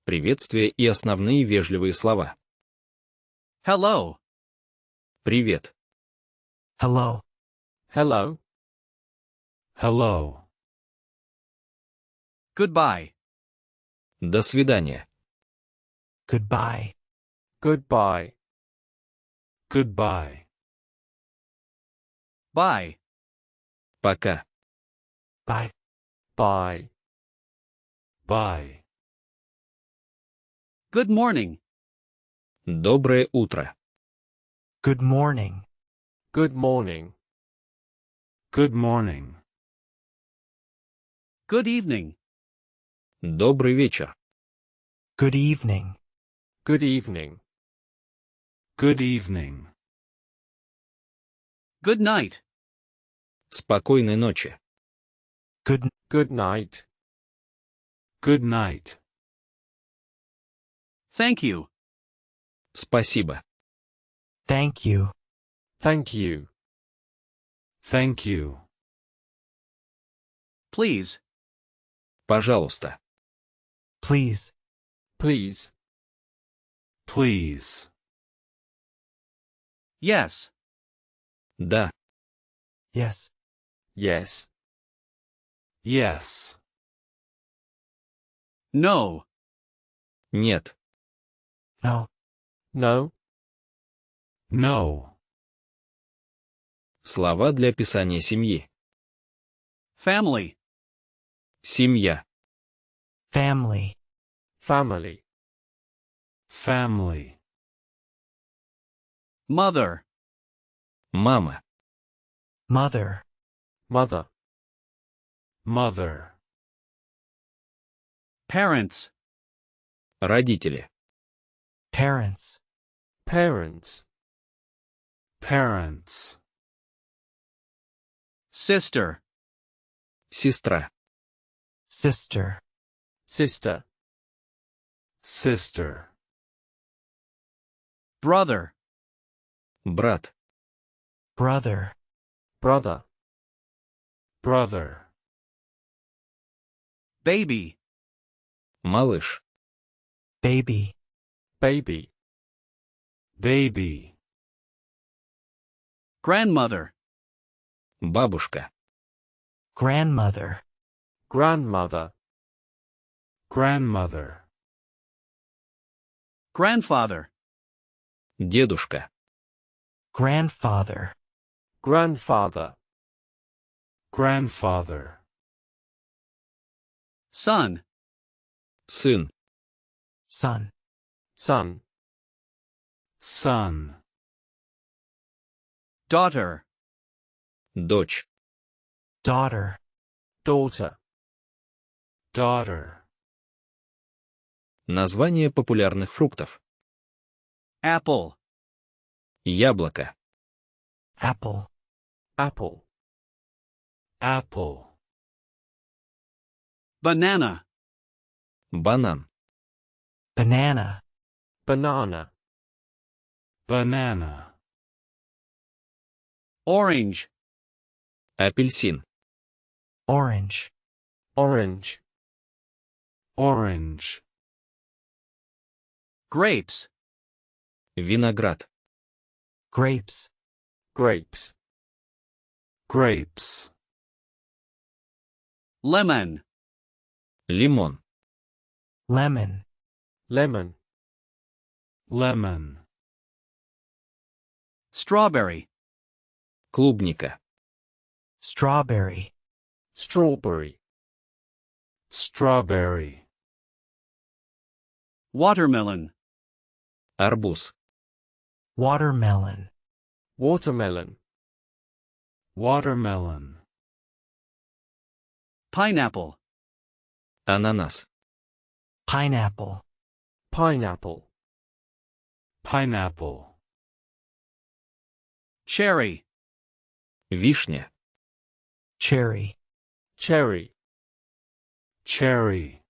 Приветствия и основные вежливые слова. Hello. Привет. Hello. Hello. Hello. Goodbye. До свидания. Goodbye. Goodbye. Goodbye. Bye. Пока. Bye. Bye. Bye. Good morning. Доброе утро. Good morning. Good morning. Good morning. Good evening. Добрый вечер. Good evening. Good evening. Good evening. Good night. Спокойной ночи. Good Good night. Good night. Thank you. Спасибо. thank you. Thank you. Thank you. Please. Пожалуйста. Please. Please. Please. Yes. Да. Yes. Yes. Yes. No. Нет. No. No. No. Слова для описания семьи. Family. Семья. Family. Family. Family. Mother. Мама. Mother. Mother. Mother. Parents. Родители. Parents. Parents. Parents. Sister. Сестра. Sister. Sister. Sister. Brother. Брат. Brother. Brother. Brother. Baby. Малыш. Baby. Baby. Baby. Grandmother. Бабушка. Grandmother. Grandmother. Grandmother. Grandfather. Дедушка. Grandfather. Grandfather. Grandfather. Son. Сын. Son. Son. Son. Daughter. Дочь. Daughter. Daughter. Daughter. Название популярных фруктов. Apple. Яблоко. Apple. Apple. Apple. Banana. Банан. Banana. Banana. Banana. Orange. Апельсин. Orange. Orange. Orange. Grapes. Виноград. Grapes. Grapes. Grapes. Lemon. Лимон. Lemon. Lemon. Lemon. Strawberry. Клубника. Strawberry. Strawberry. Strawberry. Watermelon. Арбуз. Watermelon. Watermelon. Watermelon. Pineapple. Ананас. Pineapple. Pineapple. Pineapple. Cherry. Вишня. Cherry. Cherry. Cherry.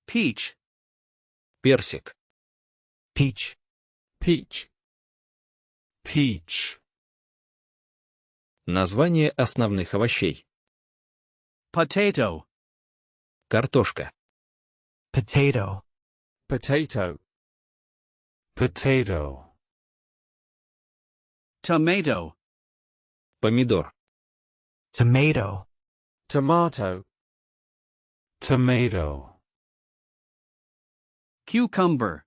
Peach. Персик. Peach. Peach. Peach. Название основных овощей. Potato. Картошка. Potato. Potato. Potato. Tomato. Помидор. Tomato. Tomato. Tomato. Cucumber.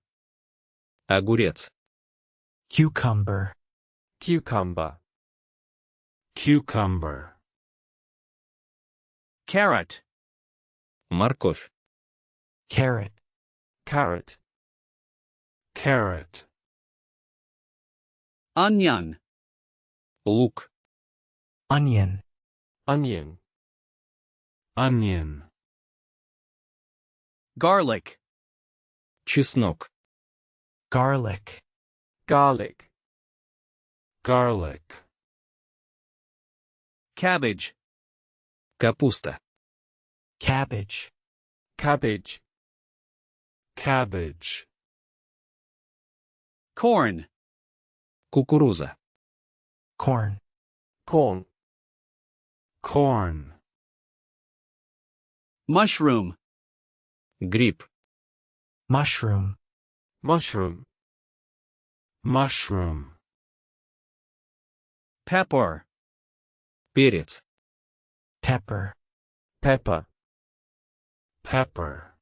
Огурец. Cucumber. Cucumber. Cucumber. Carrot. Морковь. Carrot. Carrot. Carrot. Onion. Лук. Onion. Onion. Onion. Garlic. Чеснок. Garlic. Garlic. Garlic. Cabbage. Капуста. Cabbage. Cabbage. Cabbage. Corn. Кукуруза. Corn. Corn. Corn. Mushroom. Гриб. Mushroom. Mushroom. Mushroom. Pepper. Перец. Pepper. Pepper. Pepper.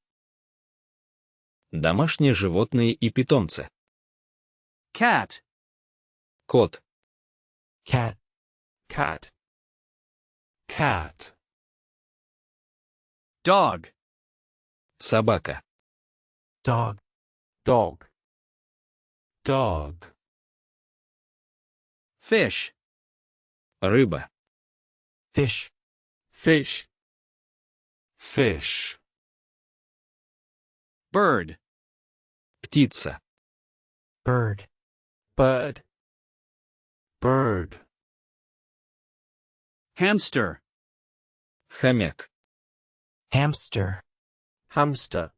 Домашние животные и питомцы. Cat. Кот. Cat. Cat. Cat. Dog. Собака. Dog. Dog. Dog. Fish. Рыба. Fish. Fish. Fish. Bird. Птица. Bird. Bird. Bird. Hamster. Хомяк. Hamster. Hamster.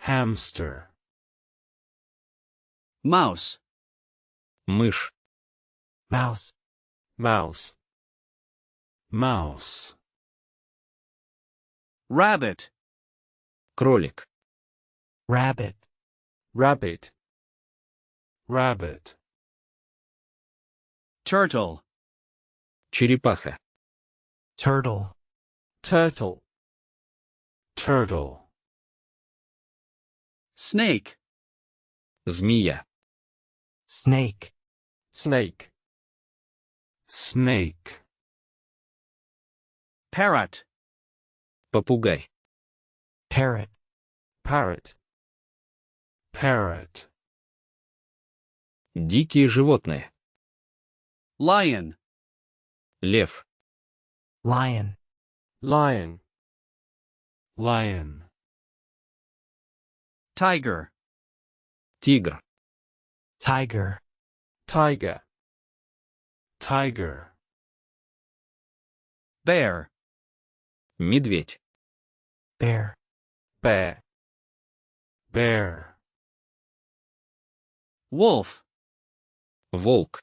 Hamster. Mouse. Мышь. Mouse. Mouse. Mouse. Rabbit. Кролик. Rabbit. Rabbit. Rabbit. Turtle. Черепаха. Turtle. Turtle. Turtle. Snake. Змея. Snake. Snake. Snake. Parrot. Попугай. Parrot. Parrot. Parrot. Дикие животные. Lion. Лев. Lion. Lion. Lion. Tiger. Тигр. Tiger. Tiger. Tiger. Bear. Медведь. Bear. Bear. Bear. Wolf. Волк.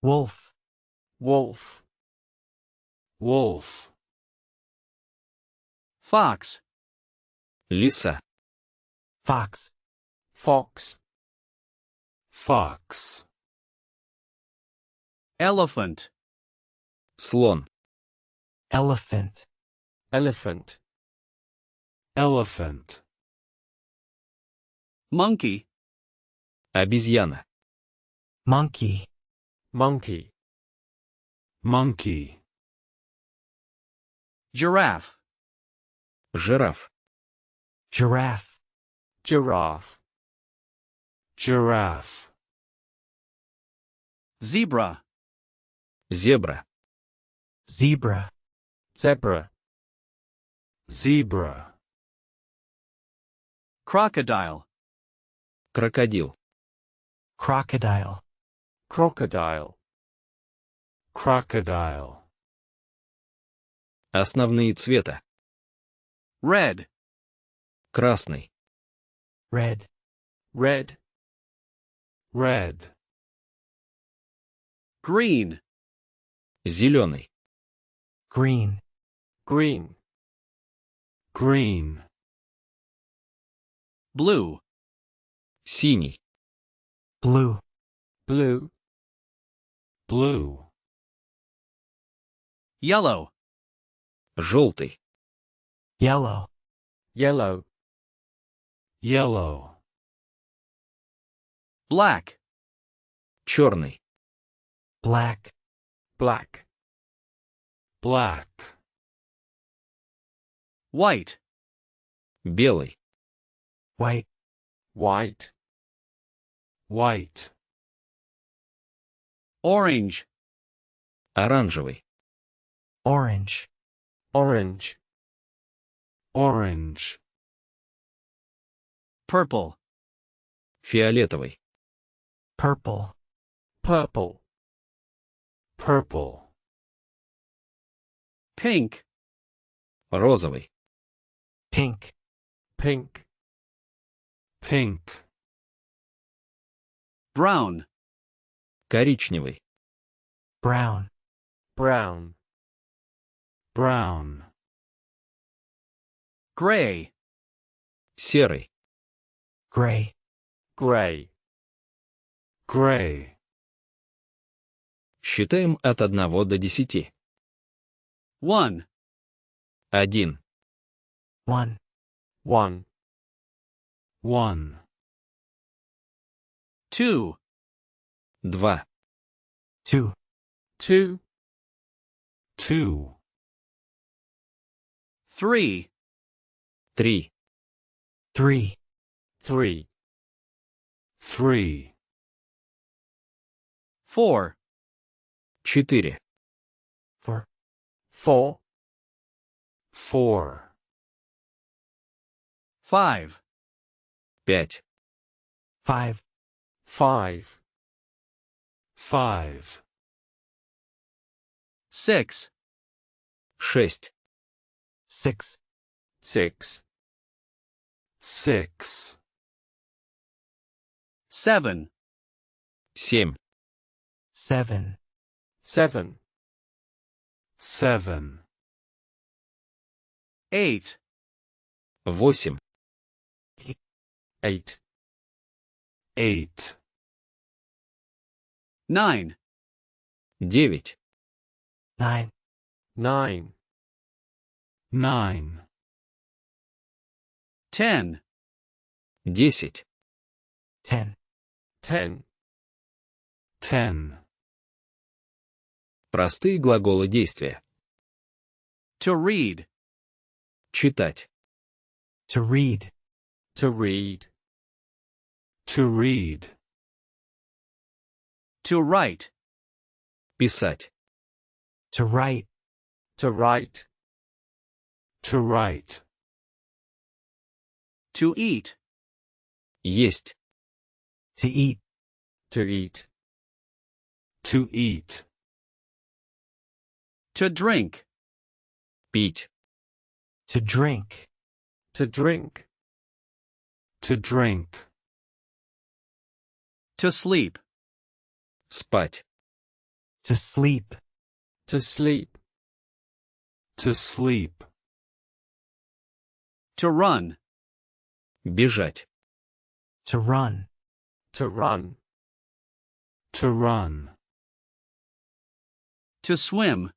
Wolf. Wolf. Wolf. Fox. Лиса. Fox. Fox. Fox. Elephant. Слон. Elephant. Elephant. Elephant. Monkey. Обезьяна. Monkey. Monkey. Monkey. Giraffe. Жираф. Giraffe. Giraffe. Giraffe. Zebra. Зебра. Zebra. Zebra. Zebra. Crocodile. Крокодил. Crocodile. Crocodile. Crocodile. Основные цвета. Red. Красный. Red. Red. Red. Green. Зеленый. Green. Green. Green. blue, Синий. blue, blue, blue, yellow, Желтый. yellow, yellow, yellow, black, Черный. black, black, black, white, Белый. white, white, white, orange, Оранжевый. orange, orange, orange, purple, Фиолетовый. purple, purple, purple, pink, Розовый. pink, pink, pink, brown, Коричневый. brown, brown, brown, gray, Серый. gray, gray, gray, Считаем от 1 до 10. 1, 1, 1, one, 1, 2, 2, 2, two, 2, 3, 3, 3, three, 3, 4, 4, 4, four, 4, 5, 5, 5, five, 5, 6, 6, 6, six, 6, 7, 7, 7, seven, 7, 8, 8, eight, 8, 9, 9, 9, nine, 9, 10, 10, 10, 10, 10, Простые глаголы действия. to read, Читать. to read, to read, to read, to write, Писать. to write, to write, to write, to eat, Есть. to eat, to eat, to eat, to drink, Пить. to drink, to drink, to drink, to sleep, Спать. to sleep, to sleep, to sleep, to run, Бежать. to run, to run, to run, to swim,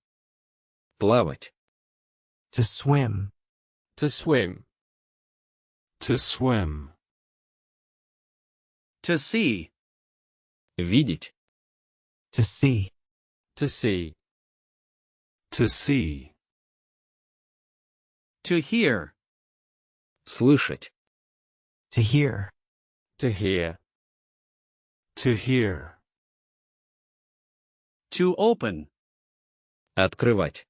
Плавать. to swim, to swim, to swim, to see, Видеть. to see, to see, to see, to hear, Слышать. to hear, to hear, to hear, to open, Открывать.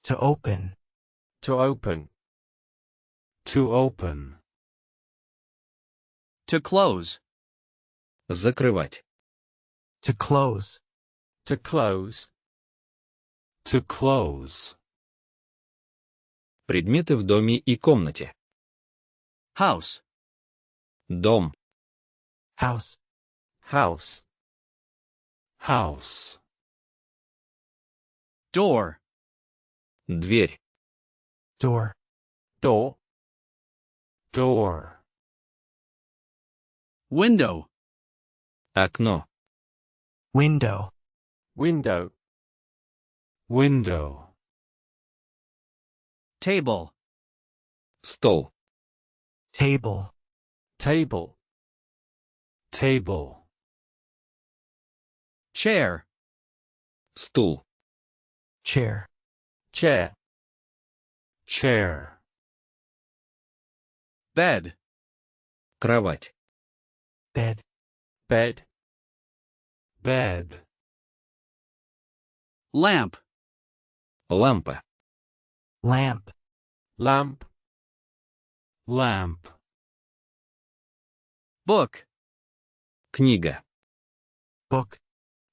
to open, to open, to open, to close, Закрывать. to close, to close, to close, Предметы в доме и комнате. house, Дом. house, house, house, door, Дверь. door, door, door, Window. Окно. window, window, window, Table. Стол. table, table, table, Chair. Стул. chair, chair, chair, Bed. Кровать. bed, bed, bed, Lamp. Лампа. lamp, lamp, lamp, Book. Книга. book,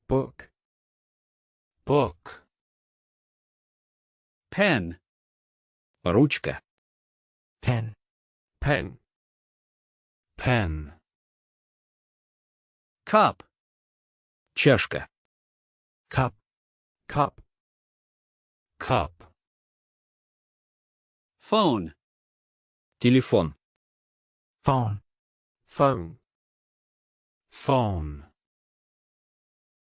book, book, Pen. Ручка. pen, pen, pen, Cup. Чашка. cup, cup, cup, Phone. Телефон. phone, phone, phone,